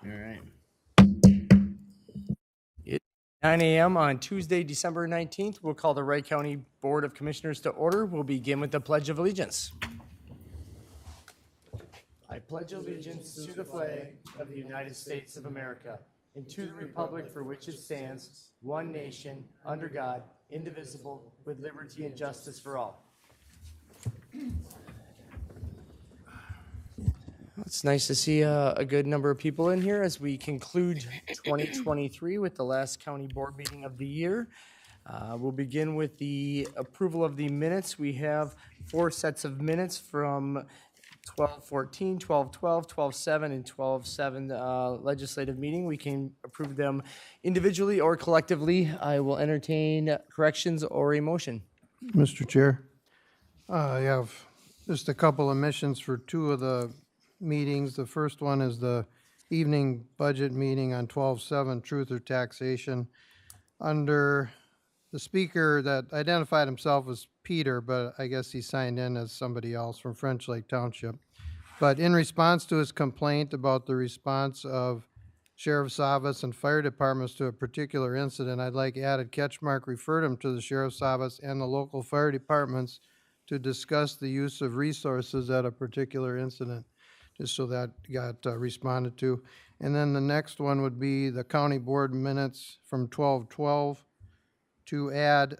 All right. It's 9 a.m. on Tuesday, December 19th. We'll call the Wright County Board of Commissioners to order. We'll begin with the Pledge of Allegiance. I pledge allegiance to the flag of the United States of America and to the republic for which it stands, one nation, under God, indivisible, with liberty and justice for all. It's nice to see a good number of people in here as we conclude 2023 with the last county board meeting of the year. We'll begin with the approval of the minutes. We have 4 sets of minutes from 12/14, 12/12, 12/7, and 12/7 legislative meeting. We can approve them individually or collectively. I will entertain corrections or a motion. Mr. Chair, I have just a couple omissions for 2 of the meetings. The first one is the evening budget meeting on 12/7, truth or taxation. Under the speaker that identified himself as Peter, but I guess he signed in as somebody else from French Lake Township. But in response to his complaint about the response of sheriff's office and fire departments to a particular incident, I'd like added Ketchmark referred him to the sheriff's office and the local fire departments to discuss the use of resources at a particular incident, just so that got responded to. And then the next one would be the county board minutes from 12/12 to add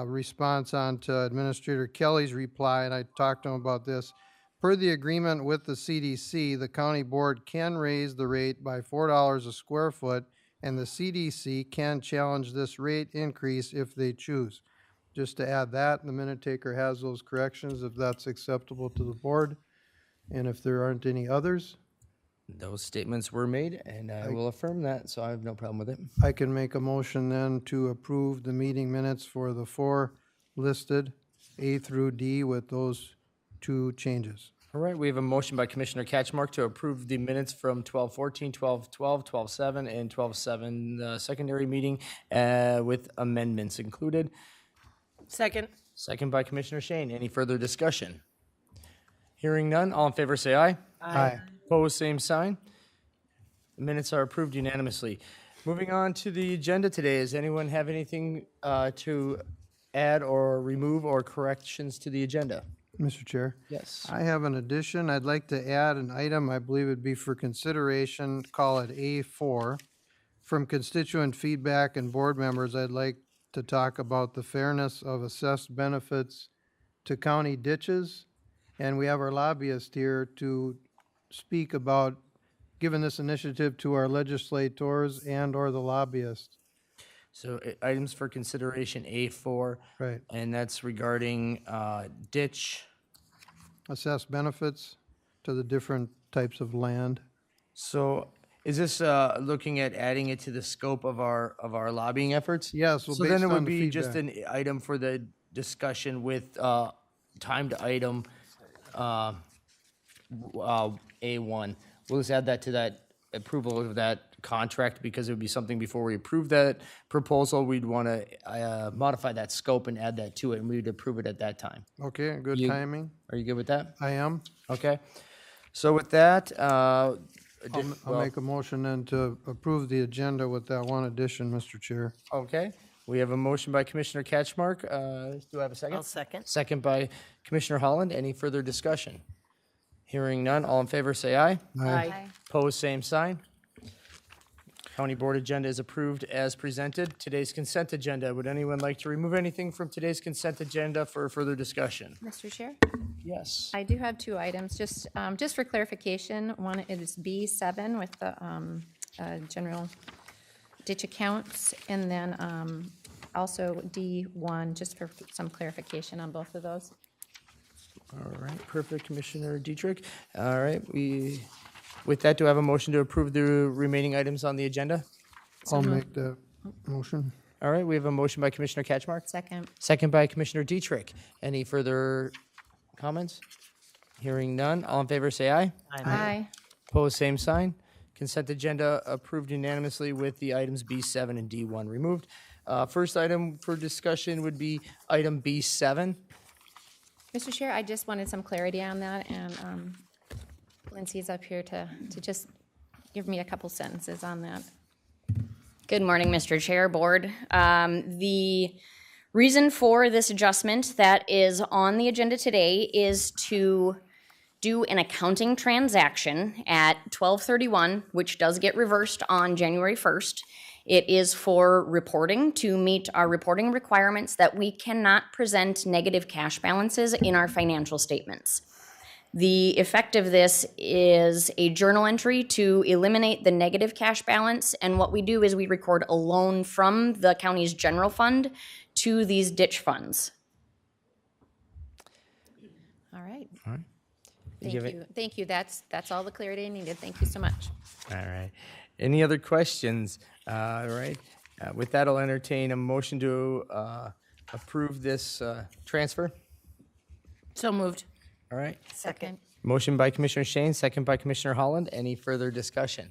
response on to Administrator Kelly's reply, and I talked to him about this. Per the agreement with the CDC, the county board can raise the rate by $4 a square foot, and the CDC can challenge this rate increase if they choose. Just to add that, the minute taker has those corrections, if that's acceptable to the board, and if there aren't any others, Those statements were made, and I will affirm that, so I have no problem with it. I can make a motion then to approve the meeting minutes for the 4 listed, A through D, with those 2 changes. All right, we have a motion by Commissioner Catchmark to approve the minutes from 12/14, 12/12, 12/7, and 12/7 secondary meeting with amendments included. Second. Second by Commissioner Shane. Any further discussion? Hearing none, all in favor say aye. Aye. Opposed, same sign. The minutes are approved unanimously. Moving on to the agenda today, does anyone have anything to add or remove or corrections to the agenda? Mr. Chair? Yes. I have an addition. I'd like to add an item, I believe it'd be for consideration, call it A4. From constituent feedback and board members, I'd like to talk about the fairness of assessed benefits to county ditches. And we have our lobbyist here to speak about giving this initiative to our legislators and/or the lobbyist. So items for consideration A4. Right. And that's regarding ditch. Assess benefits to the different types of land. So is this looking at adding it to the scope of our lobbying efforts? Yes, well, So based then it on would the be just feedback. an item for the discussion with timed item A1. We'll just add that to that approval of that contract because it would be something before we approve that proposal. We'd want to modify that scope and add that to it, and we'd approve it at that time. Okay, good You- timing. Are you good with that? I am. Okay. So with that, I'll make a motion then to approve the agenda with that one addition, Mr. Chair. okay. We have a motion by Commissioner Catchmark. Do I have a second? I'll second. Second by Commissioner Holland. Any further discussion? Hearing none, all in favor say aye. Aye. Opposed, same sign. County Board agenda is approved as presented. Today's consent agenda. Would anyone like to remove anything from today's consent agenda for further discussion? Mr. Chair, Yes. I do have 2 items, just for clarification. One is B7 with the general ditch accounts, and then also D1, just for some clarification on both of those. All right, perfect, Commissioner Dietrich. All right, with that, do I have a motion to approve the remaining items on the agenda? I'll make the motion. All right, we have a motion by Commissioner Catchmark. Second. Second by Commissioner Dietrich. Any further comments? Hearing none, all in favor say aye. Aye. Opposed, same sign. Consent agenda approved unanimously with the items B7 and D1 removed. First item for discussion would be item B7. Mr. Chair, I just wanted some clarity on that, and Lindsay's up here to just give me a couple sentences on that. Good morning, Mr. Chair, Board. The reason for this adjustment that is on the agenda today is to do an accounting transaction at 12/31, which does get reversed on January 1st. It is for reporting, to meet our reporting requirements that we cannot present negative cash balances in our financial statements. The effect of this is a journal entry to eliminate the negative cash balance, and what we do is we record a loan from the county's general fund to these ditch funds. All right. All right. Thank Give it- you. Thank you. That's all the clarity I needed. Thank you so much. All right. Any other questions? All right. With that, I'll entertain a motion to approve this transfer. So moved. All right. Second. Motion by Commissioner Shane, second by Commissioner Holland. Any further discussion?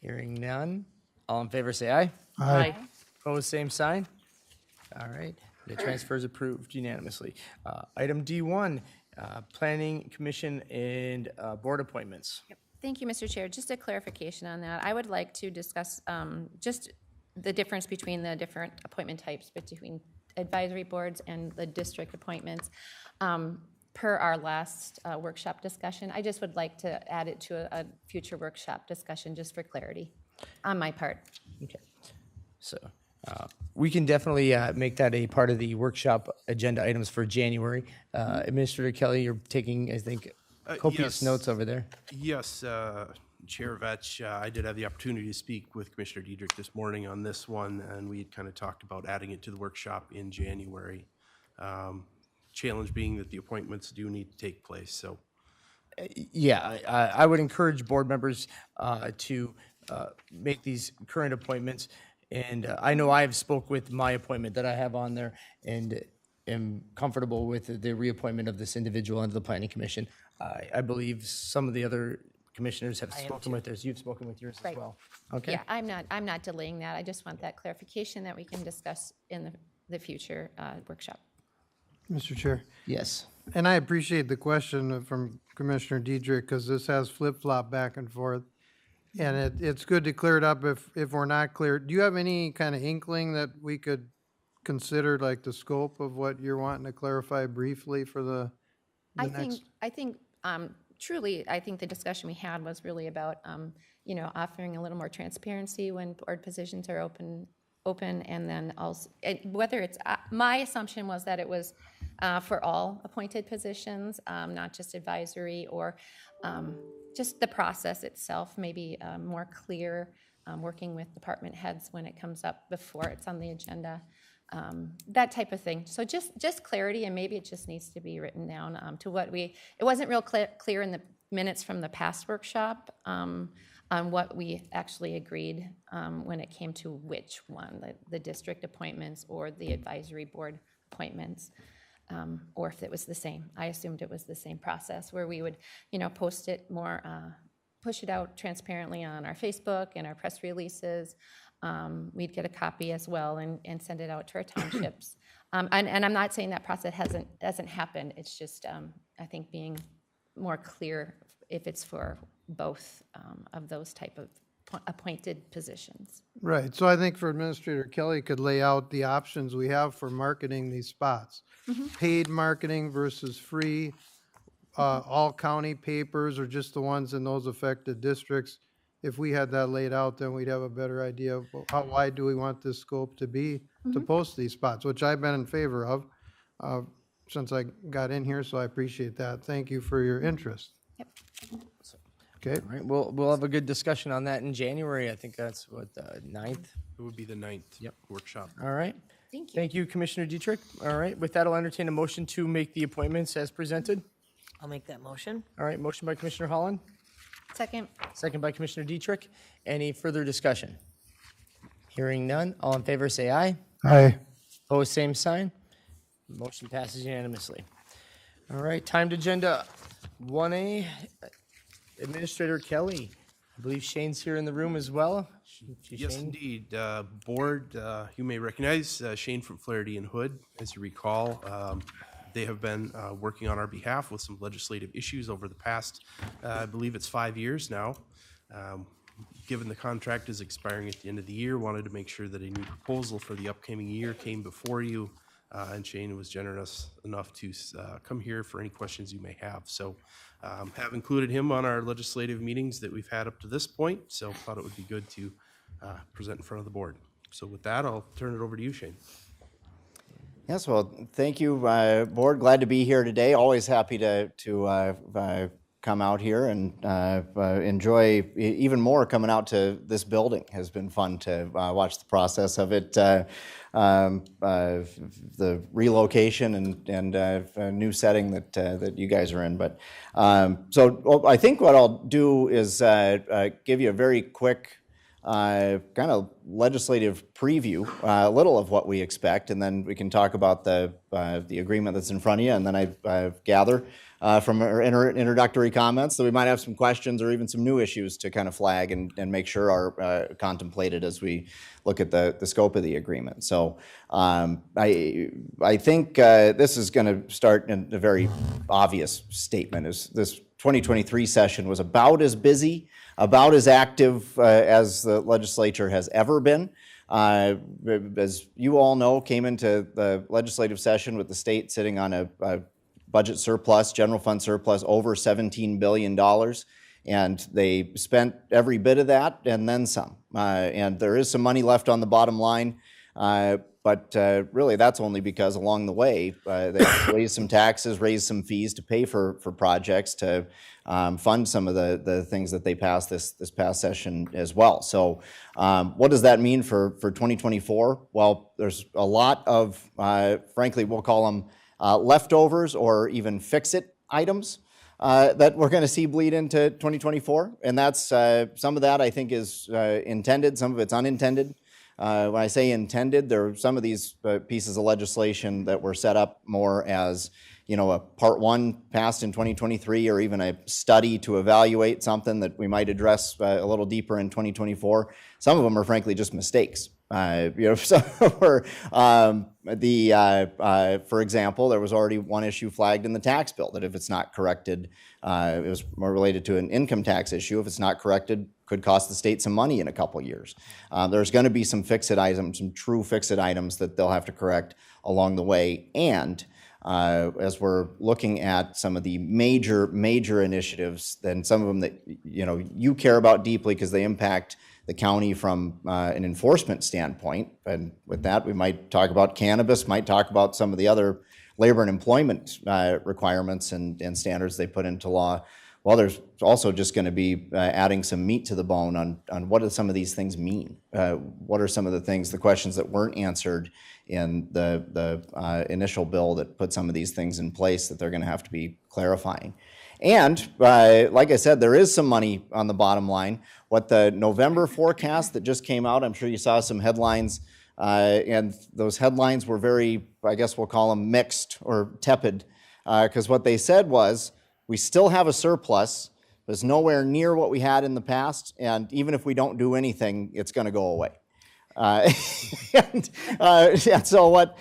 Hearing none. All in favor, say aye. Aye. Opposed, same sign. All right. The transfer is approved unanimously. Item D1, Planning Commission and Board appointments. Thank you, Mr. Chair. Just a clarification on that. I would like to discuss just the difference between the different appointment types between advisory boards and the district appointments. Per our last workshop discussion, I just would like to add it to a future workshop discussion just for clarity on my part. Okay. So we can definitely make that a part of the workshop agenda items for January. Administrator Kelly, you're taking, I think, copious Yes. notes over there. Yes, Chair Vetch, I did have the opportunity to speak with Commissioner Diedrich this morning on this one, and we had kind of talked about adding it to the workshop in January. Challenge being that the appointments do need to take place, so. Yeah, I would encourage board members to make these current appointments. And I know I've spoke with my appointment that I have on there and am comfortable with the reappointment of this individual into the Planning Commission. I believe some of the other commissioners have spoken with theirs. You've spoken with yours as Right. well. Okay. Yeah, I'm not delaying that. I just want that clarification that we can discuss in the future workshop. Mr. Chair. Yes. And I appreciate the question from Commissioner Diedrich, because this has flip-flopped back and forth. And it's good to clear it up if we're not clear. Do you have any kind of inkling that we could consider, like, the scope of what you're wanting to clarify briefly for the next? I think truly, I think the discussion we had was really about, offering a little more transparency when board positions are open, and then also, whether it's, my assumption was that it was for all appointed positions, not just advisory, or just the process itself, maybe more clear, working with department heads when it comes up before it's on the agenda, that type of thing. So just clarity, and maybe it just needs to be written down to what it wasn't real clear in the minutes from the past workshop on what we actually agreed when it came to which one, the district appointments or the advisory board appointments, or if it was the same. I assumed it was the same process where we would, post it more, push it out transparently on our Facebook and our press releases. We'd get a copy as well and send it out to our townships. And I'm not saying that process hasn't happened. It's just, I think, being more clear if it's for both of those type of appointed positions. Right, so I think for Administrator Kelly could lay out the options we have for marketing these spots. Paid marketing versus free, all county papers or just the ones in those affected districts. If we had that laid out, then we'd have a better idea of how wide do we want this scope to be to post these spots, which I've been in favor of since I got in here, so I appreciate that. Thank you for your interest. Yep. Okay, All right. We'll have a good discussion on that in January. I think that's what, the 9th. It would be the 9th workshop. All right. Thank you. Thank you, Commissioner Dietrich. All right. With that, I'll entertain a motion to make the appointments as presented. I'll make that motion. All right. Motion by Commissioner Holland, Second. second by Commissioner Dietrich. Any further discussion? Hearing none. All in favor, say aye. aye. Opposed, same sign. Motion passes unanimously. All right, timed agenda 1A, Administrator Kelly. I believe Shane's here in the room as well. Yes, Shane? indeed. Board, you may recognize Shane from Flaherty and Hood. As you recall, they have been working on our behalf with some legislative issues over the past, I believe it's 5 years now. Given the contract is expiring at the end of the year, wanted to make sure that a new proposal for the upcoming year came before you. And Shane was generous enough to come here for any questions you may have. So have included him on our legislative meetings that we've had up to this point. So thought it would be good to present in front of the board. So with that, I'll turn it over to you, Shane. Yes, well, thank you, Board. Glad to be here today. Always happy to come out here and enjoy even more coming out to this building. Has been fun to watch the process of it, the relocation and a new setting that you guys are in. But so I think what I'll do is give you a very quick kind of legislative preview, a little of what we expect, and then we can talk about the agreement that's in front of you, and then I gather from our introductory comments that we might have some questions or even some new issues to kind of flag and make sure are contemplated as we look at the scope of the agreement. So I think this is going to start in a very obvious statement. Is this 2023 session was about as busy, about as active as the legislature has ever been. As you all know, came into the legislative session with the state sitting on a budget surplus, general fund surplus, over $17 billion. And they spent every bit of that and then some. And there is some money left on the bottom line. But really, that's only because along the way, they raised some taxes, raised some fees to pay for projects, to fund some of the things that they passed this past session as well. So what does that mean for 2024? Well, there's a lot of, frankly, we'll call them leftovers or even fix-it items that we're going to see bleed into 2024. And that's some of that I think is intended, some of it's unintended. When I say intended, there are some of these pieces of legislation that were set up more as, you know, a part one passed in 2023 or even a study to evaluate something that we might address a little deeper in 2024. Some of them are frankly just mistakes. You know, some were, for example, there was already one issue flagged in the tax bill that if it's not corrected, it was more related to an income tax issue. If it's not corrected, could cost the state some money in a couple years. There's going to be some fix-it items, some true fix-it items that they'll have to correct along the way. And as we're looking at some of the major initiatives, then some of them that you care about deeply because they impact the county from an enforcement standpoint. And with that, we might talk about cannabis, might talk about some of the other labor and employment requirements and standards they put into law. Well, there's also just going to be adding some meat to the bone on what do some of these things mean? What are some of the questions that weren't answered in the initial bill that put some of these things in place that they're going to have to be clarifying. And like I said, there is some money on the bottom line. What the November forecast that just came out, I'm sure you saw some headlines, and those headlines were very, I guess we'll call them mixed or tepid, because what they said was, we still have a surplus, but it's nowhere near what we had in the past, and even if we don't do anything, it's going to go away. And so what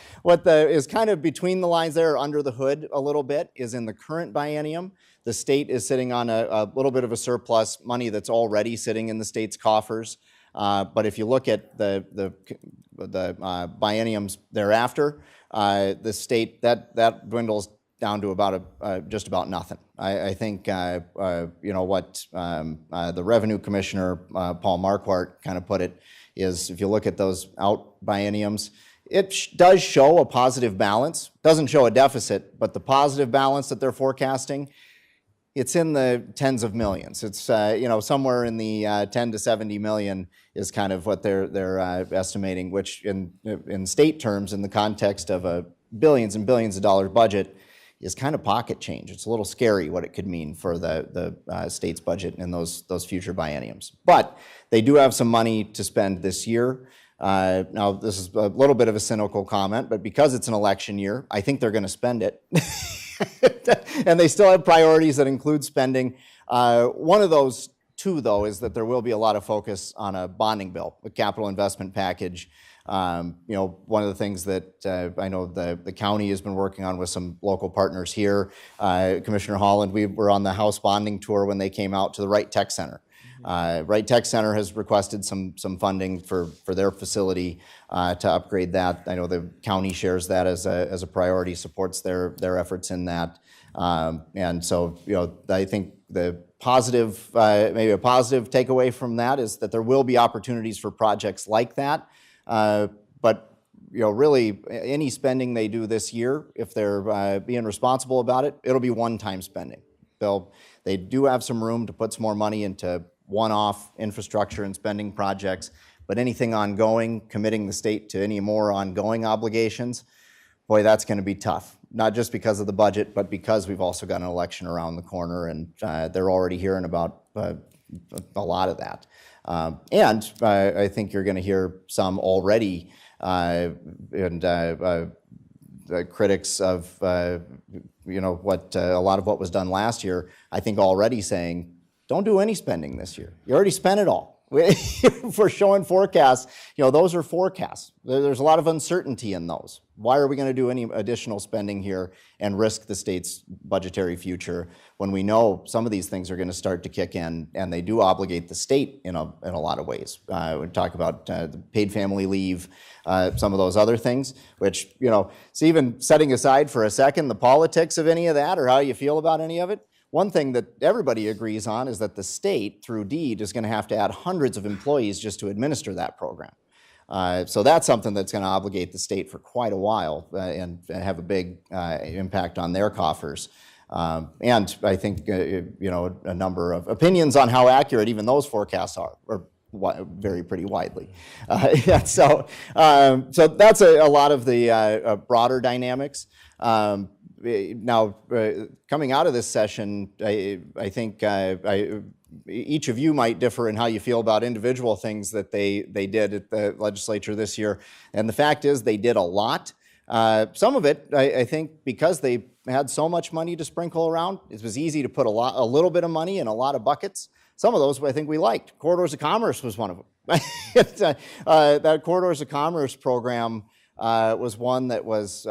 is kind of between the lines there, under the hood a little bit, is in the current biennium, the state is sitting on a little bit of a surplus money that's already sitting in the state's coffers. But if you look at the bienniums thereafter, the state, that dwindles down to about just about nothing. I think what the Revenue Commissioner Paul Marquardt kind of put it is, if you look at those out bienniums, it does show a positive balance. Doesn't show a deficit, but the positive balance that they're forecasting, it's in the tens of millions. It's somewhere in the 10 to 70 million is kind of what they're estimating, which in state terms, in the context of a billions and billions of dollars budget, is kind of pocket change. It's a little scary what it could mean for the state's budget in those future bienniums. But they do have some money to spend this year. Now, this is a little bit of a cynical comment, but because it's an election year, I think they're going to spend it. And they still have priorities that include spending. One of those two, though, is that there will be a lot of focus on a bonding bill, a capital investment package. One of the things that I know the county has been working on with some local partners here, Commissioner Holland, we were on the House bonding tour when they came out to the Wright Tech Center. Wright Tech Center has requested some funding for their facility to upgrade that. I know the county shares that as a priority, supports their efforts in that. And so, I think the positive, maybe a positive takeaway from that is that there will be opportunities for projects like that. But really, any spending they do this year, if they're being responsible about it, it'll be one-time spending. They do have some room to put some more money into one-off infrastructure and spending projects, but anything ongoing, committing the state to any more ongoing obligations, boy, that's going to be tough. Not just because of the budget, but because we've also got an election around the corner, and they're already hearing about a lot of that. And I think you're going to hear some already, the critics of what a lot of what was done last year, I think already saying, don't do any spending this year. You already spent it all. If we're showing forecasts, those are forecasts. There's a lot of uncertainty in those. Why are we going to do any additional spending here and risk the state's budgetary future when we know some of these things are going to start to kick in, and they do obligate the state in a lot of ways. We talk about the paid family leave, some of those other things, which, so even setting aside for a second the politics of any of that or how you feel about any of it, one thing that everybody agrees on is that the state, through deed, is going to have to add hundreds of employees just to administer that program. So that's something that's going to obligate the state for quite a while and have a big impact on their coffers. And I think, a number of opinions on how accurate even those forecasts are vary pretty widely. So that's a lot of the broader dynamics. Now, coming out of this session, I think each of you might differ in how you feel about individual things that they did at the legislature this year. And the fact is they did a lot. Some of it, I think, because they had so much money to sprinkle around, it was easy to put a little bit of money in a lot of buckets. Some of those I think we liked. Corridors of Commerce was one of them. That Corridors of Commerce program was one that was,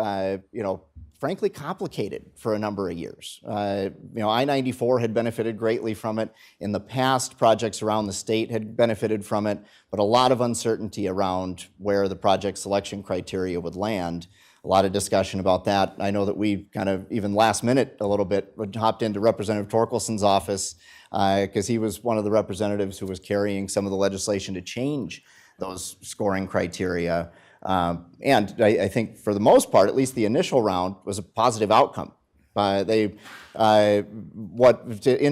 frankly complicated for a number of years. I-94 had benefited greatly from it. In the past, projects around the state had benefited from it, but a lot of uncertainty around where the project selection criteria would land. A lot of discussion about that. I know that we kind of, even last minute a little bit, hopped into Representative Torkelson's office because he was one of the representatives who was carrying some of the legislation to change those scoring criteria. And I think for the most part, at least the initial round was a positive outcome. In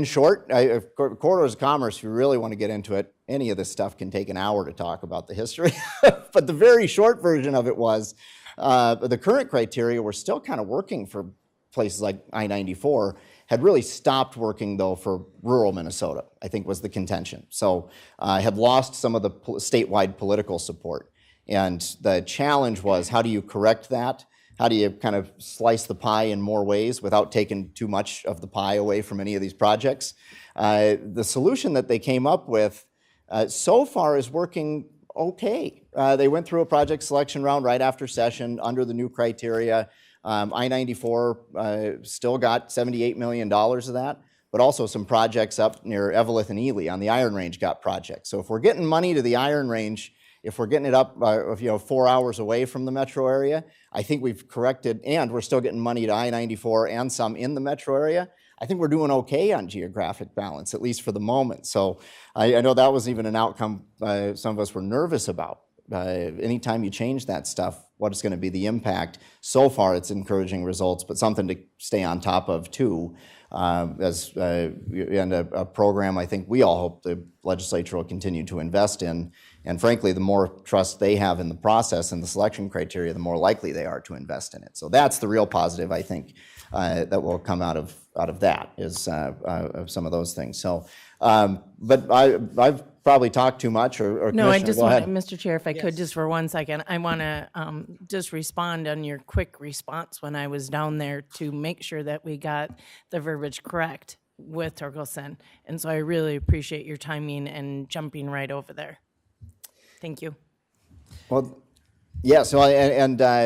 short, Corridors of Commerce, if you really want to get into it, any of this stuff can take an hour to talk about the history. But the very short version of it was the current criteria were still kind of working for places like I-94, had really stopped working, though, for rural Minnesota, I think was the contention. So had lost some of the statewide political support. And the challenge was, how do you correct that? How do you kind of slice the pie in more ways without taking too much of the pie away from any of these projects? The solution that they came up with so far is working okay. They went through a project selection round right after session under the new criteria. I-94 still got $78 million of that, but also some projects up near Eveleth and Ely on the Iron Range got projects. So if we're getting money to the Iron Range, if we're getting it up 4 hours away from the metro area, I think we've corrected, and we're still getting money to I-94 and some in the metro area. I think we're doing okay on geographic balance, at least for the moment. So I know that was even an outcome some of us were nervous about. Anytime you change that stuff, what is going to be the impact? So far, it's encouraging results, but something to stay on top of, too. And a program I think we all hope the legislature will continue to invest in. And frankly, the more trust they have in the process and the selection criteria, the more likely they are to invest in it. So that's the real positive, I think, that will come out of that, is of some of those things. So, but I've probably talked too much, or No, I Commissioner, just go want, ahead. Mr. Chair, if I could, just for 1 second, I want to just respond on your quick response when I was down there to make sure that we got the verbiage correct with Torkelson. And so I really appreciate your timing and jumping right over there. Thank you. Well, yeah, so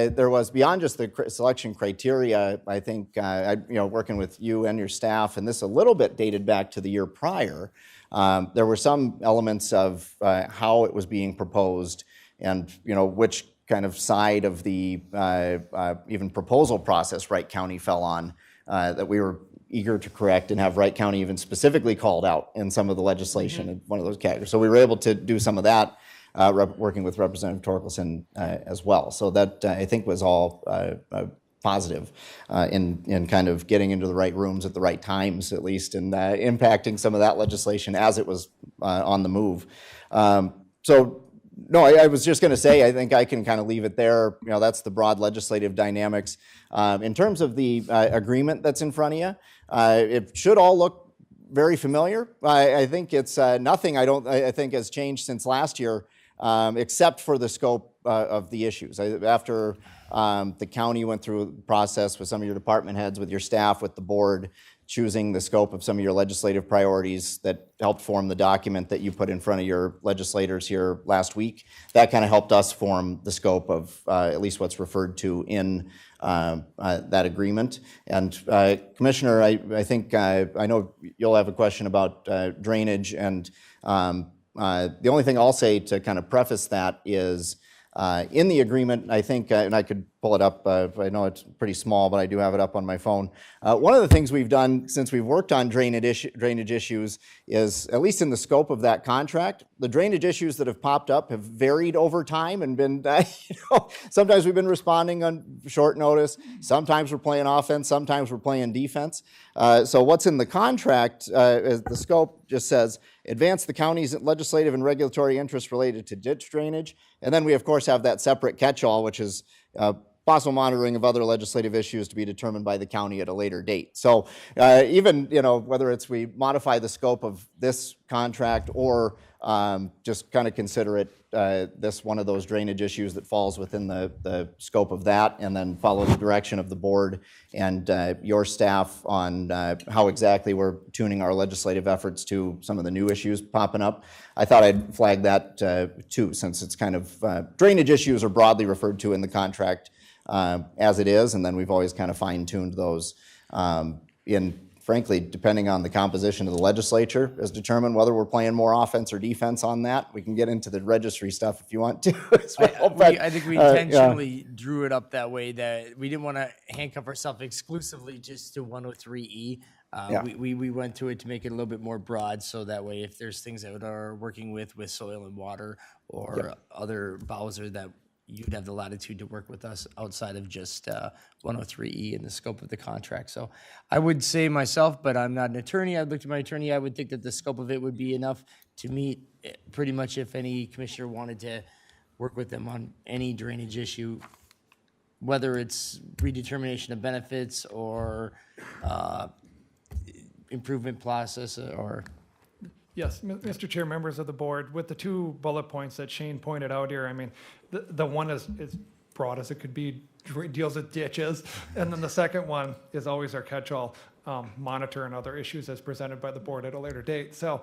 there was, beyond just the selection criteria, I think, working with you and your staff, and this a little bit dated back to the year prior, There were some elements of how it was being proposed and, which kind of side of the even proposal process Wright County fell on that we were eager to correct and have Wright County even specifically called out in some of the legislation in one of those categories. So we were able to do some of that working with Representative Torkelson as well. So that I think was all positive in kind of getting into the right rooms at the right times, at least, and impacting some of that legislation as it was on the move. So no, I was just going to say, I think I can kind of leave it there. That's the broad legislative dynamics. In terms of the agreement that's in front of you, it should all look very familiar. I think it's nothing I think has changed since last year, except for the scope of the issues. After the county went through the process with some of your department heads, with your staff, with the board, choosing the scope of some of your legislative priorities that helped form the document that you put in front of your legislators here last week. That kind of helped us form the scope of at least what's referred to in that agreement. And Commissioner, I think I know you'll have a question about drainage, and the only thing I'll say to kind of preface that is in the agreement, I think, and I could pull it up, I know it's pretty small, but I do have it up on my phone. One of the things we've done since we've worked on drainage issues is, at least in the scope of that contract, the drainage issues that have popped up have varied over time and been, sometimes we've been responding on short notice, sometimes we're playing offense, sometimes we're playing defense. So what's in the contract, the scope just says, advance the county's legislative and regulatory interests related to ditch drainage. And then we, of course, have that separate catch-all, which is possible monitoring of other legislative issues to be determined by the county at a later date. So even, whether it's we modify the scope of this contract or just kind of consider it this one of those drainage issues that falls within the scope of that, and then follow the direction of the board and your staff on how exactly we're tuning our legislative efforts to some of the new issues popping up. I thought I'd flag that too, since it's kind of drainage issues are broadly referred to in the contract as it is, and then we've always kind of fine-tuned those frankly, depending on the composition of the legislature, is determined whether we're playing more offense or defense on that. We can get into the registry stuff if you want to as well. I think we intentionally drew it up that way, that we didn't want to handcuff ourselves exclusively just to 103E. We went to it to make it a little bit more broad, so that way if there's things that are working with soil and water or other Bowser, that you'd have the latitude to work with us outside of just 103E in the scope of the contract. So I would say myself, but I'm not an attorney, I'd look to my attorney, I would think that the scope of it would be enough to meet pretty much if any commissioner wanted to work with them on any drainage issue, whether it's redetermination of benefits or improvement process or... Yes, Mr. Chair, members of the board, with the two bullet points that Shane pointed out here, I mean, the one is broad as it could be, deals with ditches, and then the second one is always our catch-all, monitor and other issues as presented by the board at a later date. So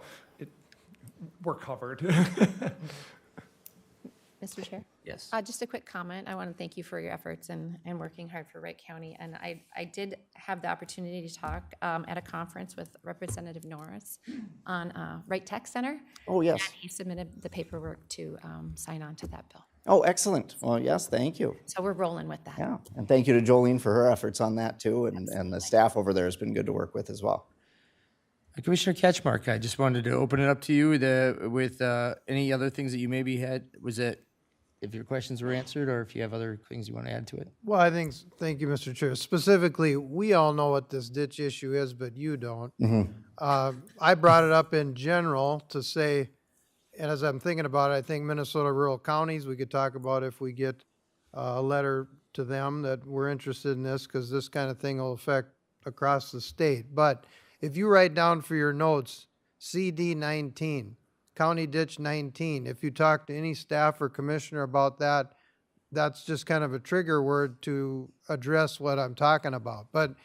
we're covered. Mr. Chair? Yes. Just a quick comment. I want to thank you for your efforts and working hard for Wright County. And I did have the opportunity to talk at a conference with Representative Norris on Wright Tech Center. Oh, yes. And he submitted the paperwork to sign on to that bill. Oh, excellent. Well, yes, thank you. So we're rolling with that. Yeah, and thank you to Jolene for her efforts on that too, and the staff over there has been good to work with as well. Commissioner Ketchmark, I just wanted to open it up to you with any other things that you maybe had. Was it, if your questions were answered, or if you have other things you want to add to it? Well, thank you, Mr. Chair. Specifically, we all know what this ditch issue is, but you don't. I brought it up in general to say, and as I'm thinking about it, I think Minnesota rural counties, we could talk about if we get a letter to them that we're interested in this, because this kind of thing will affect across the state. But if you write down for your notes, CD 19, County Ditch 19, if you talk to any staff or commissioner about that, that's just kind of a trigger word to address what I'm talking about. But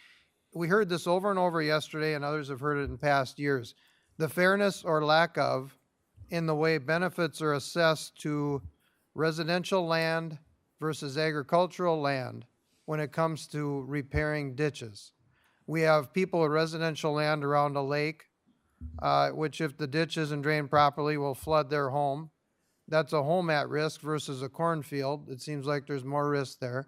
we heard this over and over yesterday, and others have heard it in past years. The fairness or lack of in the way benefits are assessed to residential land versus agricultural land when it comes to repairing ditches. We have people with residential land around a lake which if the ditch isn't drained properly will flood their home. That's a home at risk versus a cornfield. It seems like there's more risk there.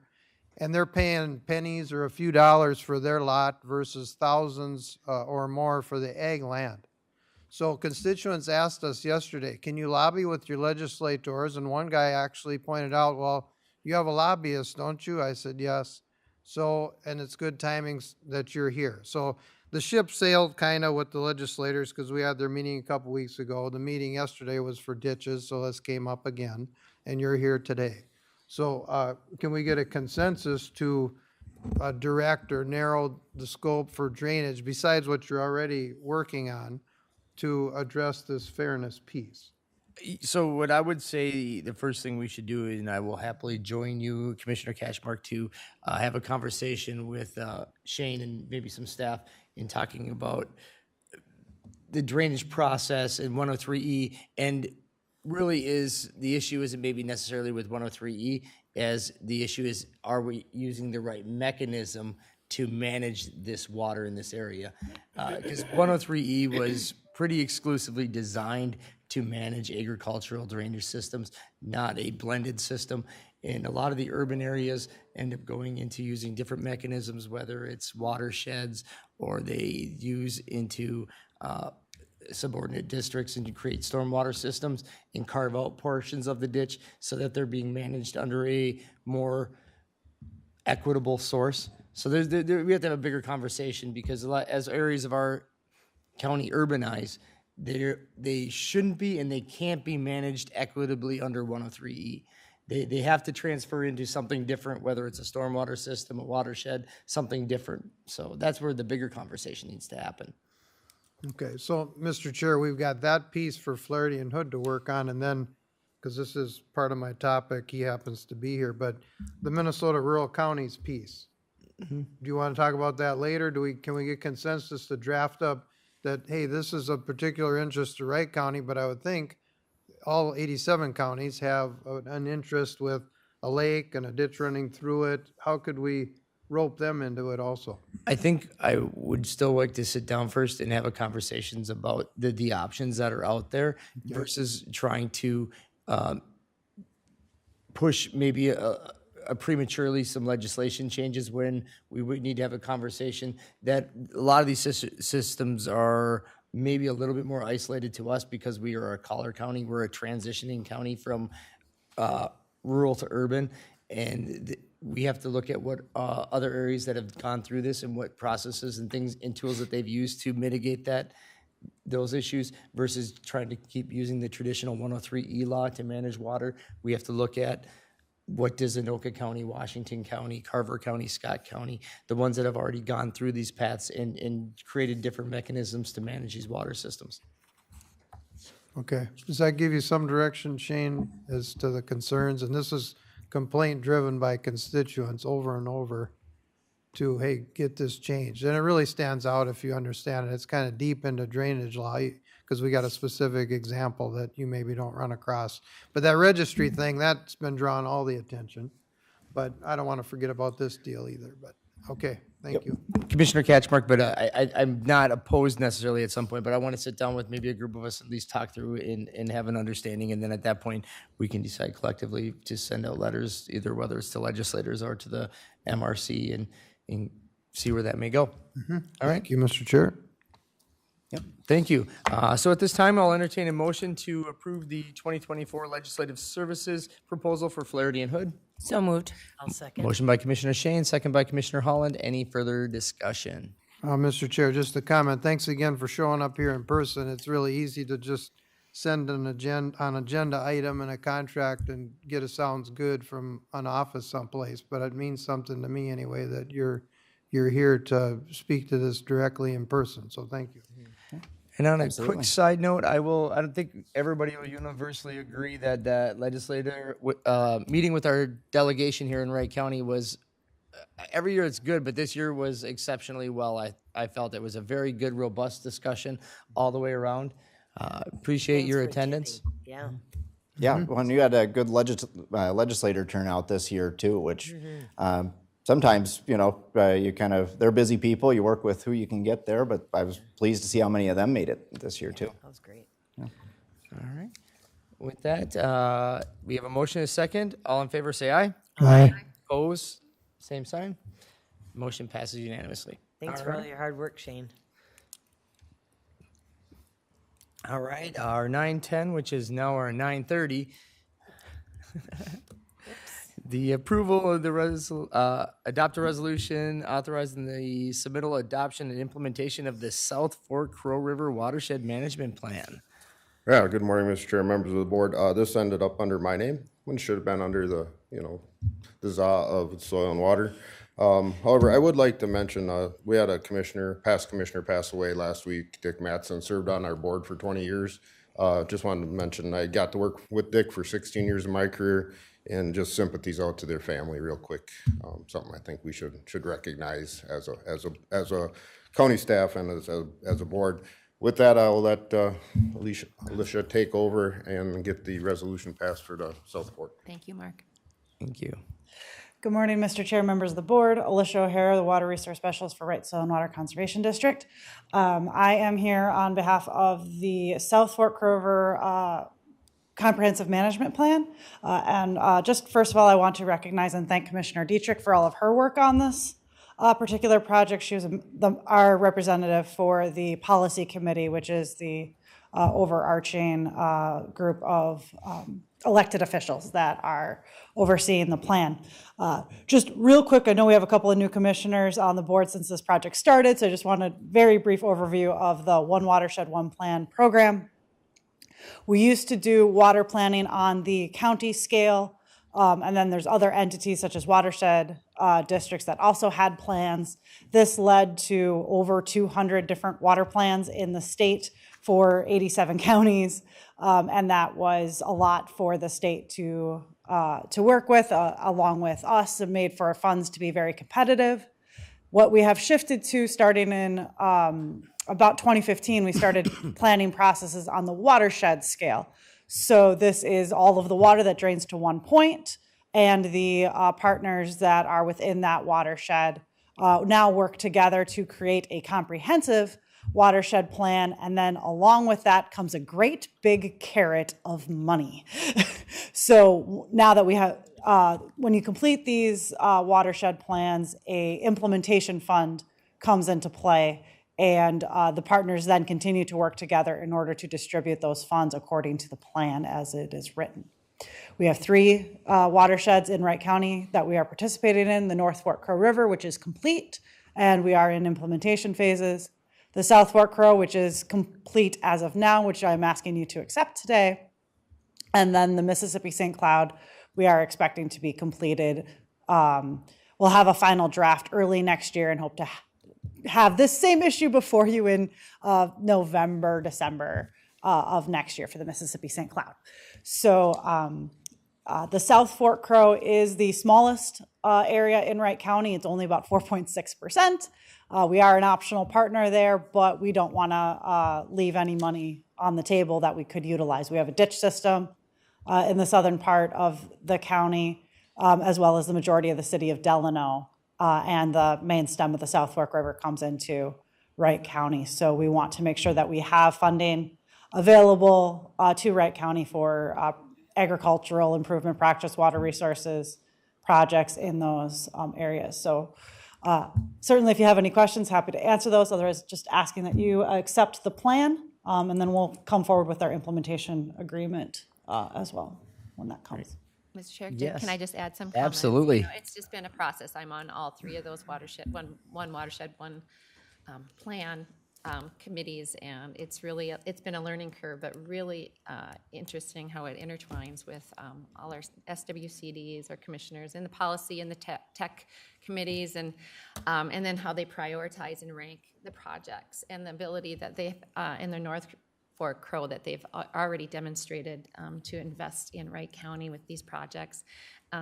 And they're paying pennies or a few dollars for their lot versus thousands or more for the ag land. So constituents asked us yesterday, can you lobby with your legislators? And one guy actually pointed out, well, you have a lobbyist, don't you? I said, yes. So, and it's good timing that you're here. So the ship sailed kind of with the legislators because we had their meeting a couple weeks ago. The meeting yesterday was for ditches, so this came up again, and you're here today. So can we get a consensus to direct or narrow the scope for drainage besides what you're already working on to address this fairness piece? So what I would say, the first thing we should do, and I will happily join you, Commissioner Cashmark, to have a conversation with Shane and maybe some staff in talking about the drainage process in 103E. And really is, the issue isn't maybe necessarily with 103E, as the issue is, are we using the right mechanism to manage this water in this area? Because 103E was pretty exclusively designed to manage agricultural drainage systems, not a blended system. And a lot of the urban areas end up going into using different mechanisms, whether it's watersheds or they use into subordinate districts and you create stormwater systems and carve out portions of the ditch so that they're being managed under a more equitable source. So we have to have a bigger conversation because as areas of our county urbanize, they shouldn't be and they can't be managed equitably under 103E. They have to transfer into something different, whether it's a stormwater system, a watershed, something different. So that's where the bigger conversation needs to happen. Okay, so, Mr. Chair, we've got that piece for Flaherty and Hood to work on, and then, because this is part of my topic, he happens to be here, but the Minnesota Rural Counties piece. Do you want to talk about that later? Can we get consensus to draft up that, hey, this is of particular interest to Wright County, but I would think all 87 counties have an interest with a lake and a ditch running through it. How could we rope them into it also? I think I would still like to sit down first and have a conversations about the options that are out there versus trying to push maybe a prematurely some legislation changes when we would need to have a conversation that a lot of these systems are maybe a little bit more isolated to us because we are a collar county. We're a transitioning county from rural to urban. And we have to look at what other areas that have gone through this and what processes and things and tools that they've used to mitigate those issues versus trying to keep using the traditional 103E law to manage water. We have to look at what does Anoka County, Washington County, Carver County, Scott County, the ones that have already gone through these paths and created different mechanisms to manage these water systems. Okay, does that give you some direction, Shane, as to the concerns? And this is complaint driven by constituents over and over to, hey, get this changed. And it really stands out if you understand it. It's kind of deep into drainage law because we got a specific example that you maybe don't run across. But that registry thing, that's been drawing all the attention. But I don't want to forget about this deal either. But okay, thank you. Commissioner Catchmark, but I'm not opposed necessarily at some point, but I want to sit down with maybe a group of us, at least talk through and have an understanding. And then at that point, we can decide collectively to send out letters, either whether it's to legislators or to the MRC and see where that may go. All right. Thank you, Mr. Chair. Yep. Thank you. So at this time, I'll entertain a motion to approve the 2024 Legislative Services proposal for Flaherty and Hood. So moved. I'll second. Motion by Commissioner Shane, second by Commissioner Holland. Any further discussion? Mr. Chair, just a comment. Thanks again for showing up here in person. It's really easy to just send an agenda item and a contract and get a sounds good from an office someplace, but it means something to me anyway that you're here to speak to this directly in person, so thank you. And on a quick side note, I don't think everybody will universally agree that that legislator meeting with our delegation here in Wright County was, every year it's good, but this year was exceptionally well. I felt it was a very good, robust discussion all the way around. Appreciate your attendance. Yeah. Yeah, when you had a good legislator turnout this year too, which sometimes, you kind of, they're busy people, you work with who you can get there, but I was pleased to see how many of them made it this year too. That was great. All right. With that, we have a motion and a second. All in favor, say aye. Aye. Opposed, same sign. Motion passes unanimously. Thanks for all your hard work, Shane. All right, our 9:10, which is now our 9:30. The approval of the adopt a resolution authorizing the submittal, adoption, and implementation of the South Fork Crow River Watershed Management Plan. Yeah, good morning, Mr. Chair, members of the board. This ended up under my name, when it should have been under the, the ZA of Soil and Water. However, I would like to mention, we had a past commissioner pass away last week. Dick Mattson served on our board for 20 years. Just wanted to mention, I got to work with Dick for 16 years of my career, and just sympathies out to their family real quick. Something I think we should recognize as a county staff and as a board. With that, I will let Alicia take over and get the resolution passed for the South Fork. Thank you, Mark. Thank you. Good morning, Mr. Chair, members of the board. Alicia O'Hara, the Water Resource Specialist for Wright Soil and Water Conservation District. I am here on behalf of the South Fork River Comprehensive Management Plan. Just first of all, I want to recognize and thank Commissioner Dietrich for all of her work on this particular project. She was our representative for the policy committee, which is the overarching group of elected officials that are overseeing the plan. Just real quick, I know we have a couple of new commissioners on the board since this project started, so I just want a very brief overview of the One Watershed, One Plan program. We used to do water planning on the county scale, and then there's other entities such as watershed districts that also had plans. This led to over 200 different water plans in the state for 87 counties, and that was a lot for the state to work with, along with us, and made for our funds to be very competitive. What we have shifted to starting in about 2015, we started planning processes on the watershed scale. So this is all of the water that drains to one point, and the partners that are within that watershed now work together to create a comprehensive watershed plan, and then along with that comes a great big carrot of money. So now that we have, when you complete these watershed plans, a implementation fund comes into play, and the partners then continue to work together in order to distribute those funds according to the plan as it is written. We have 3 watersheds in Wright County that we are participating in: the North Fork Crow River, which is complete, and we are in implementation phases; the South Fork Crow, which is complete as of now, which I'm asking you to accept today; and then the Mississippi St. Cloud, we are expecting to be completed. We'll have a final draft early next year and hope to have this same issue before you in November, December of next year for the Mississippi St. Cloud. So the South Fork Crow is the smallest area in Wright County. It's only about 4.6%. We are an optional partner there, but we don't want to leave any money on the table that we could utilize. We have a ditch system in the southern part of the county, as well as the majority of the city of Delano, and the main stem of the South Fork River comes into Wright County. So we want to make sure that we have funding available to Wright County for agricultural improvement practice, water resources projects in those areas. So certainly if you have any questions, happy to answer those. Otherwise, just asking that you accept the plan, and then we'll come forward with our implementation agreement as well when that comes. Mr. Chair, Yes. can I just add some comments? Absolutely. You know, it's just been a process. I'm on all 3 of those watershed, one watershed, one plan committees, and it's been a learning curve, but really interesting how it intertwines with all our SWCDs, our commissioners, and the policy and the tech committees, and then how they prioritize and rank the projects, and the ability that they in the North Fork Crow that they've already demonstrated to invest in Wright County with these projects.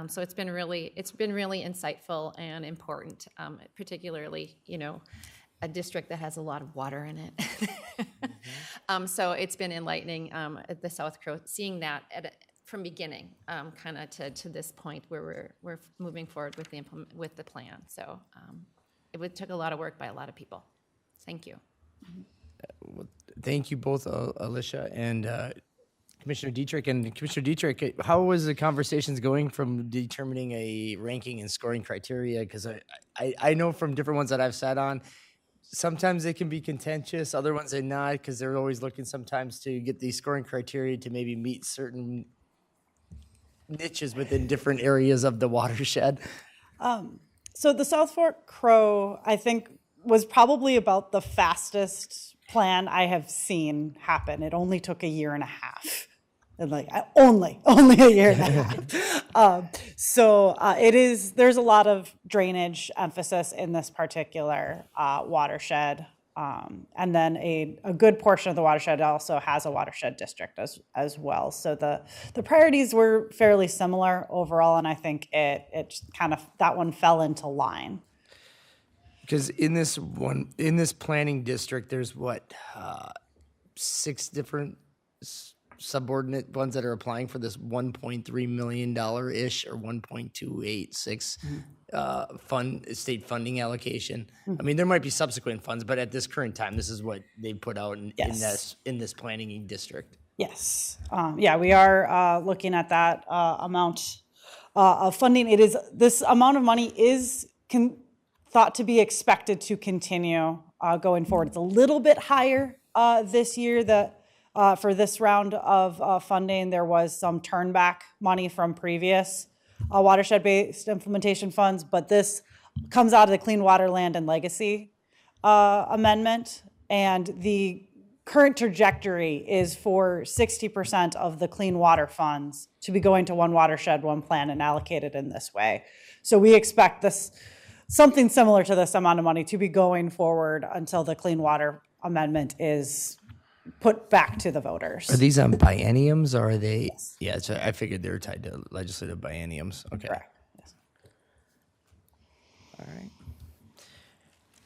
So it's been really insightful and important, particularly, a district that has a lot of water in it. So it's been enlightening at the South Crow, seeing that from beginning, kind of to this point where we're moving forward with with the plan. So took a lot of work by a lot of people. Thank you. Thank you both, Alicia and Commissioner Dietrich. And Commissioner Dietrich, how was the conversations going from determining a ranking and scoring criteria? Because I know from different ones that I've sat on, sometimes they can be contentious, other ones they're not, because they're always looking sometimes to get the scoring criteria to maybe meet certain niches within different areas of the watershed. So the South Fork Crow, I think, was probably about the fastest plan I have seen happen. It only took a year and a half. And only a year and a half. There's a lot of drainage emphasis in this particular watershed. And then a good portion of the watershed also has a watershed district as well. So the priorities were fairly similar overall, and I think it kind of, that one fell into line. Because in this planning district, there's 6 different subordinate ones that are applying for this $1.3 million-ish or 1.286 state funding allocation. I mean, there might be subsequent funds, but at this current time, this is what they put out in this planning district. Yes. We are looking at that amount of funding. This amount of money is thought to be expected to continue going forward. It's a little bit higher this year. For this round of funding, there was some turnback money from previous watershed-based implementation funds, but this comes out of the Clean Water, Land, and Legacy amendment, and the current trajectory is for 60% of the clean water funds to be going to one watershed, one plan, and allocated in this way. So we expect something similar to this amount of money to be going forward until the Clean Water Amendment is put back to the voters. Are these on bienniums or are they? Yes. Yeah, so I figured they were tied to legislative bienniums. Okay. Correct. Yes. All right.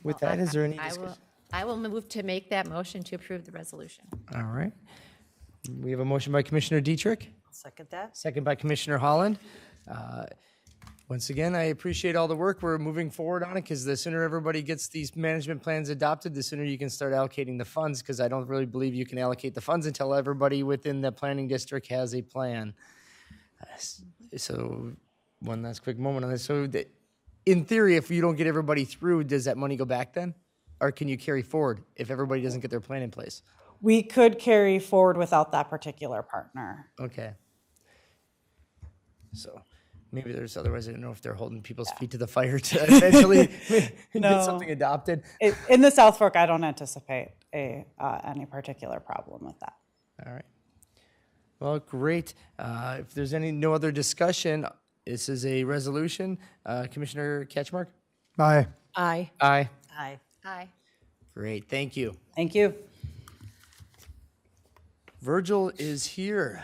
With that, is there any discussion? I will move to make that motion to approve the resolution. All right. We have a motion by Commissioner Dietrich, I'll second that. second by Commissioner Holland. Once again, I appreciate all the work. We're moving forward on it because the sooner everybody gets these management plans adopted, the sooner you can start allocating the funds, because I don't really believe you can allocate the funds until everybody within the planning district has a plan. So one last quick moment on this. So in theory, if you don't get everybody through, does that money go back then? Or can you carry forward if everybody doesn't get their plan in place? We could carry forward without that particular partner. Okay. So maybe there's otherwise I don't know if they're holding people's feet to the fire to eventually get something adopted. In the South Fork, I don't anticipate any particular problem with that. All right. Well, great. If there's no other discussion, this is a resolution. Commissioner Ketchmark? Aye. Aye. Aye. Aye. Aye. Great. Thank you. Thank you. Virgil is here.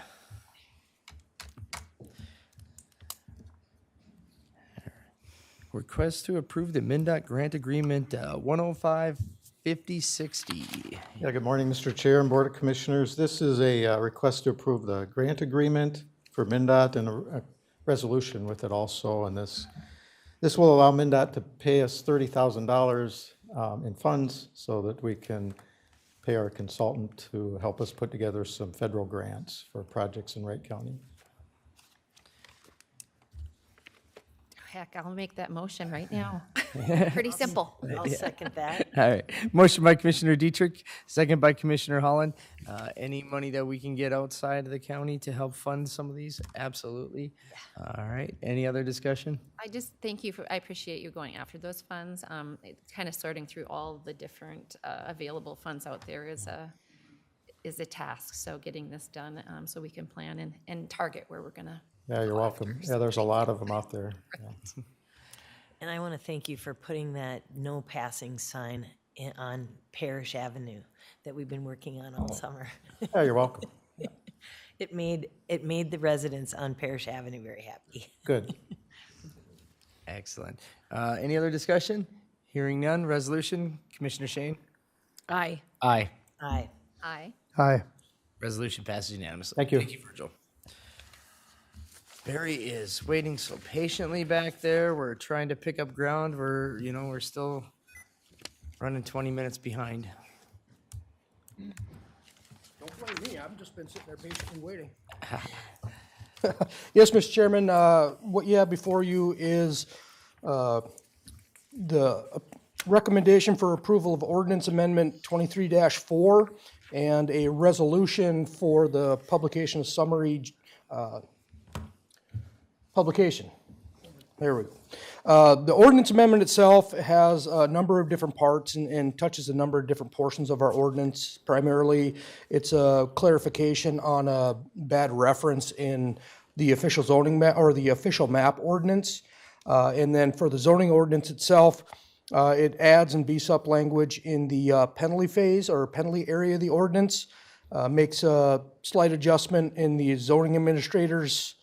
Request to approve the MnDOT grant agreement 105-5060. Yeah, good morning, Mr. Chair and Board of Commissioners. This is a request to approve the grant agreement for MnDOT and a resolution with it also. And this will allow MnDOT to pay us $30,000 in funds so that we can pay our consultant to help us put together some federal grants for projects in Wright County. Heck, I'll make that motion right now. Pretty simple. I'll second that. All right. Motion by Commissioner Dietrich, second by Commissioner Holland. Any money that we can get outside of the county to help fund some of these? Absolutely. All right. Any other discussion? I just thank you I appreciate you going after those funds. Kind of sorting through all the different available funds out there is a task. So getting this done so we can plan and target where we're going to. Yeah, you're welcome. Yeah, there's a lot of them out there. Yeah. And I want to thank you for putting that no passing sign on Parish Avenue that we've been working on all summer. Yeah, you're welcome. It made the residents on Parish Avenue very happy. Good. Excellent. Any other discussion? Hearing none. Resolution, Commissioner Shane? Aye. Aye. Aye. Aye. Aye. Resolution passes unanimously. Thank you. Thank you, Virgil. Barry is waiting so patiently back there. We're trying to pick up ground. We're still running 20 minutes behind. Don't blame me, I've just been sitting there patiently waiting. Yes, Mr. Chairman, what you have before you is the recommendation for approval of ordinance amendment 23-4 and a resolution for the publication of summary publication. There we go. The ordinance amendment itself has a number of different parts and touches a number of different portions of our ordinance. Primarily, it's a clarification on a bad reference in the official zoning map or the official map ordinance. And then for the zoning ordinance itself, it adds and beefs up language in the penalty phase or penalty area of the ordinance, makes a slight adjustment in the zoning administrator's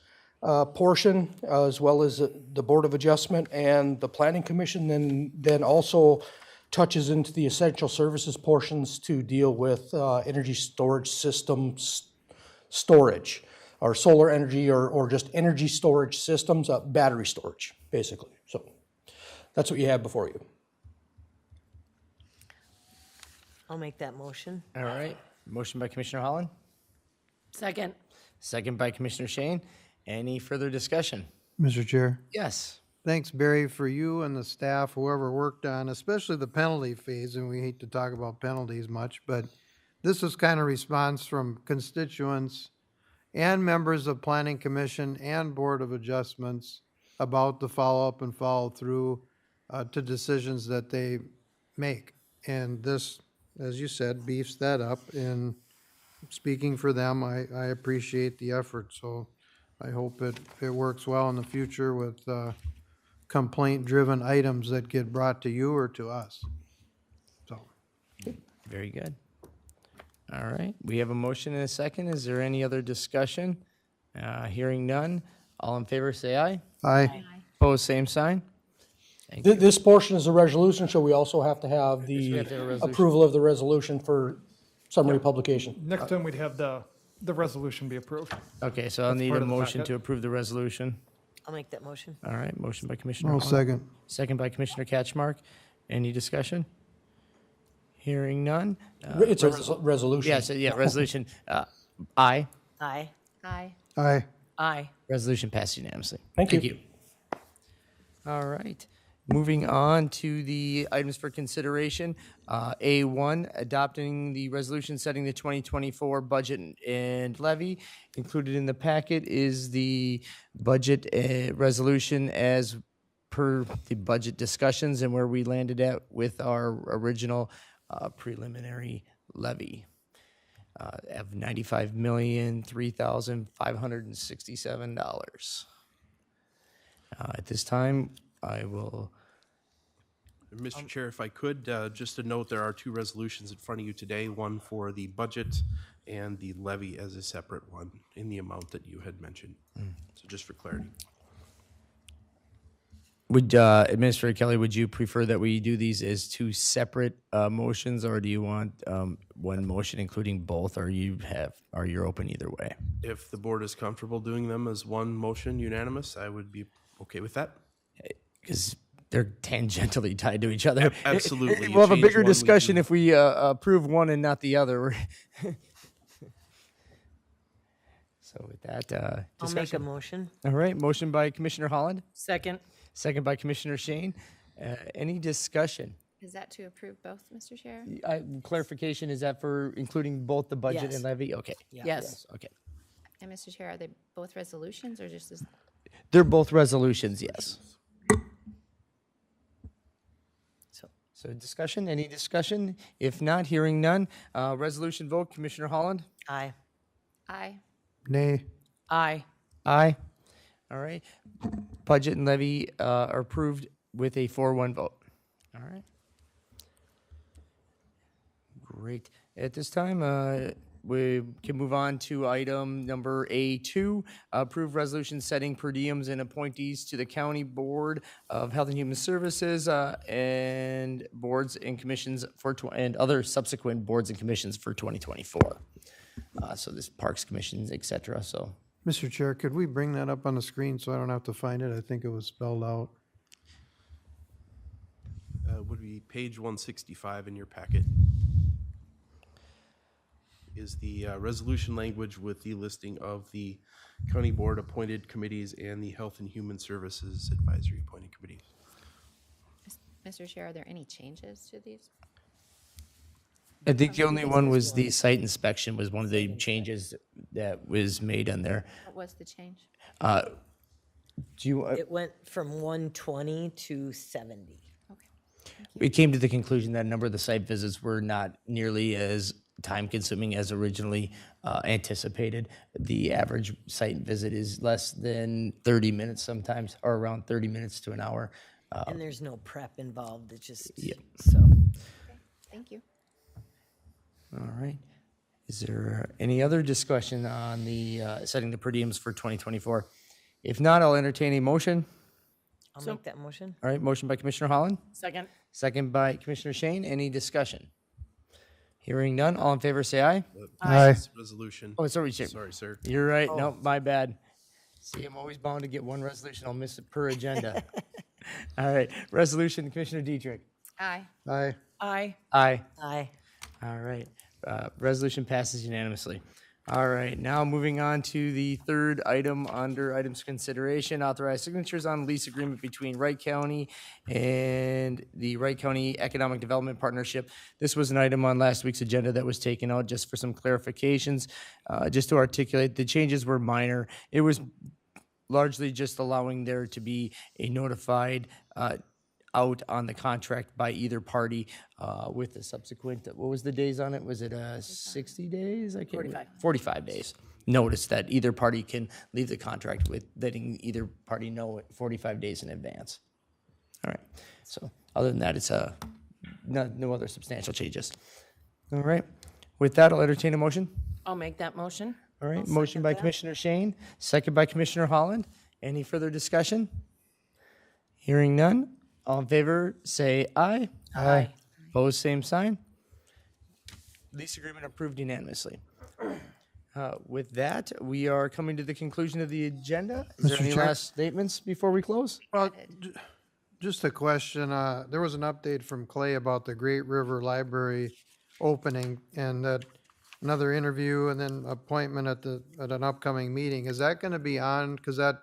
portion, as well as the Board of Adjustment and the Planning Commission, then also touches into the essential services portions to deal with energy storage systems storage, or solar energy, or just energy storage systems, battery storage, basically. So that's what you have before you. I'll make that motion. All right. Motion by Commissioner Holland, Second. second by Commissioner Shane. Any further discussion? Mr. Chair. Yes. Thanks, Barry, for you and the staff, whoever worked on, especially the penalty phase, and we hate to talk about penalties much, but this is kind of response from constituents and members of Planning Commission and Board of Adjustments about the follow-up and follow-through to decisions that they make. And this, as you said, beefs that up, and speaking for them, I appreciate the effort, so I hope it works well in the future with complaint-driven items that get brought to you or to us. So, Very good. All right. We have a motion and a second. Is there any other discussion? Hearing none. All in favor, say aye. aye. Opposed, same sign. Thank you. This portion is a resolution, so we also have to have we the have to have a resolution. approval of the resolution for summary publication. Next time we'd have the resolution be approved. Okay, so I'll That's need part a of the motion packet. to approve the resolution. I'll make that motion. All right, motion by Commissioner I'll Holland. second. Second by Commissioner Catchmark. Any discussion? Hearing none. It's a resolution. Yes, yeah, resolution. Aye. Aye. Aye. Aye. Aye. Resolution passed unanimously. Thank you. All right. Moving on to the items for consideration. A1, adopting the resolution setting the 2024 budget and levy. Included in the packet is the budget resolution as per the budget discussions and where we landed at with our original preliminary levy of $95,003,567. At this time, I will. Mr. Chair, if I could, just to note, there are two resolutions in front of you today, one for the budget and the levy as a separate one in the amount that you had mentioned. So just for clarity. Would Administrator Kelly, would you prefer that we do these as two separate motions, or do you want one motion including both, or you're open either way? If the board is comfortable doing them as one motion unanimous, I would be okay with that. Because they're tangentially tied to each other. Absolutely. You We'll have a change bigger one, we discussion do- if we approve one and not the other. So with that I'll make a discussion. motion. All right, motion by Commissioner Holland, Second. second by Commissioner Shane. Any discussion? Is that to approve both, Mr. Chair? Clarification, is that for including both the budget Yes. and levy? Okay. Yes. Okay. And Mr. Chair, are they both resolutions or just as? They're both resolutions, yes. So discussion, any discussion? If not, hearing none. Resolution vote, Commissioner Holland? Aye. Aye. Nay. Aye. Aye. All right. Budget and levy are approved with a 4-1 vote. All right. Great. At this time, we can move on to item number A2, approve resolution setting per diems and appointees to the County Board of Health and Human Services and boards and commissions and other subsequent boards and commissions for 2024. So this Parks Commissions, et cetera. So Mr. Chair, could we bring that up on the screen so I don't have to find it? I think it was spelled out. Would be page 165 in your packet. Is the resolution language with the listing of the county board appointed committees and the Health and Human Services Advisory appointed committees. Mr. Chair, are there any changes to these? I think the only one was the site inspection was one of the changes that was made on there. What was the change? Do you, It went from 120 to 70. it came to the conclusion that a number of the site visits were not nearly as time-consuming as originally anticipated. The average site visit is less than 30 minutes sometimes, or around 30 minutes to an hour. And there's no prep involved, it's just, Yeah. so. Thank you. All right. Is there any other discussion on the setting the per diems for 2024? If not, I'll entertain a motion. I'll make that motion. All right, motion by Commissioner Holland, Second. second by Commissioner Shane. Any discussion? Hearing none, all in favor say aye. Aye. This resolution. Oh, sorry, Chair. Sorry, sir. You're right. No, my bad. See, I'm always bound to get one resolution. I'll miss it per agenda. All right, resolution, Commissioner Dietrich. Aye. Aye. Aye. Aye. Aye. All right, resolution passes unanimously. All right, now moving on to the third item under items of consideration, authorized signatures on lease agreement between Wright County and the Wright County Economic Development Partnership. This was an item on last week's agenda that was taken out just for some clarifications. Just to articulate, the changes were minor. It was largely just allowing there to be a notified out on the contract by either party with the subsequent, what was the days on it? Was it 60 days? I can't 45. 45 days. Notice that either party can leave the contract with letting either party know 45 days in advance. All right. So other than that, it's no other substantial changes. All right. With that, I'll entertain a motion. I'll make that motion. All right. Motion by Commissioner Shane, second by Commissioner Holland. Any further discussion? Hearing none. All in favor, say aye. Aye. Opposed, same sign. Lease agreement approved unanimously. With that, we are coming to the conclusion of the agenda. Is there Mr. any Chair? last statements before we close? Well, just a question. There was an update from Clay about the Great River Library opening and that another interview and then appointment at an upcoming meeting. Is that going to be on? Because that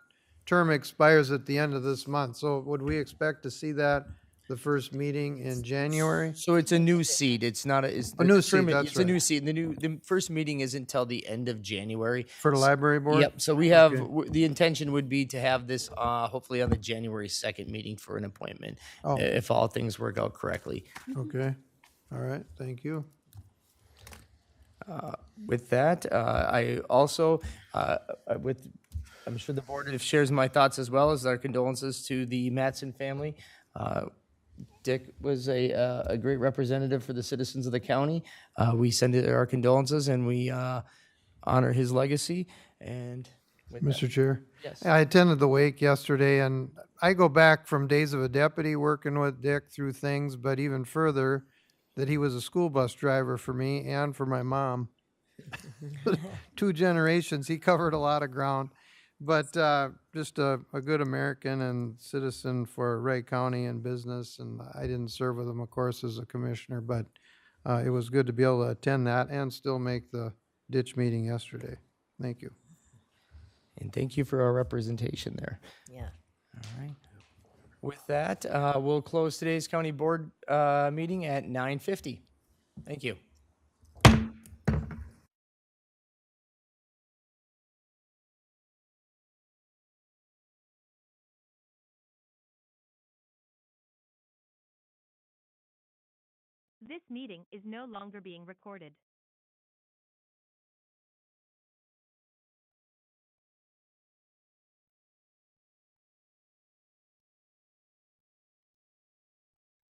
term expires at the end of this month. So would we expect to see that the first meeting in January? So it's a new seat. It's not a, it's A new the seat, term- that's It's a right. new seat. The first meeting isn't until the end of January. For the library board? Yep, so we have, the intention would be to have this hopefully on the January 2nd meeting for an appointment, Oh. if all things work out correctly. Okay. All right. Thank you. With that, I also, I'm sure the board shares my thoughts as well as our condolences to the Mattson family. Dick was a great representative for the citizens of the county. We send our condolences and we honor his legacy. And with that- Mr. Chair? Yes. I attended the wake yesterday, and I go back from days of a deputy working with Dick through things, but even further, that he was a school bus driver for me and for my mom. 2 generations, he covered a lot of ground. But just a good American and citizen for Wright County and business, and I didn't serve with him, of course, as a commissioner, but it was good to be able to attend that and still make the ditch meeting yesterday. Thank you. And thank you for our representation there. Yeah. All right. With that, we'll close today's county board meeting at 9:50. Thank you. This meeting is no longer being recorded.